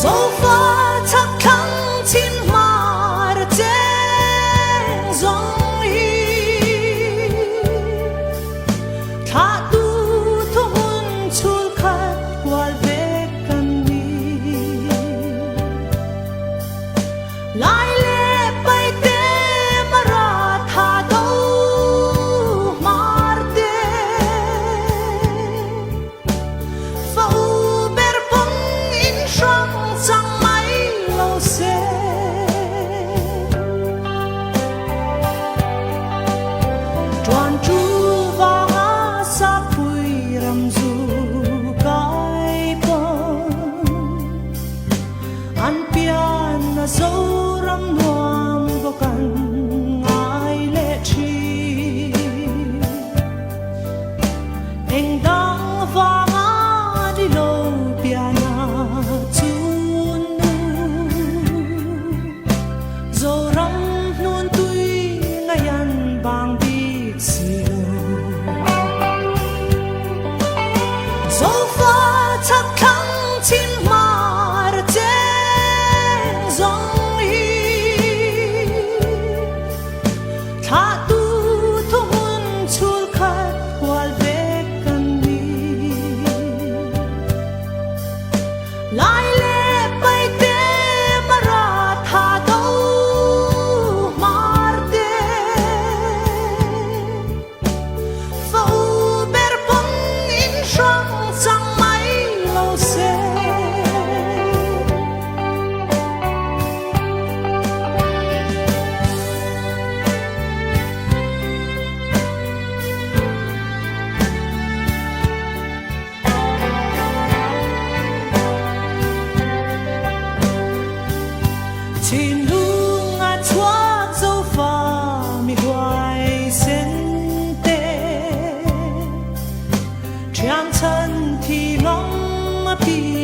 dẫu pha thắc thắng chín mà đã chén dòng hi thả tu thu hun chul khát qua về căn mi lại lệ bay tê mà ra thả đâu mar tê phau ber bông in trong chẳng mấy lâu xe tròn tru và ngã sa bụi rầm ru cái bông ăn pian na dấu rắm loam vào căn ngài lệ chi anh đang và ngã đi lâu piana chun dấu rắm nun tui ngayan bang đi siêu dẫu pha thắc thắng chín mà đã chén dòng hi thả tu thu hun chul khát qua về căn mi lại lệ bay tê mà ra thả đâu mar tê phau ber bông in trong chẳng mấy lâu xe chỉ nung ngã chúa dấu pha mi hoài sen tê trang chân thì ngóng mà pi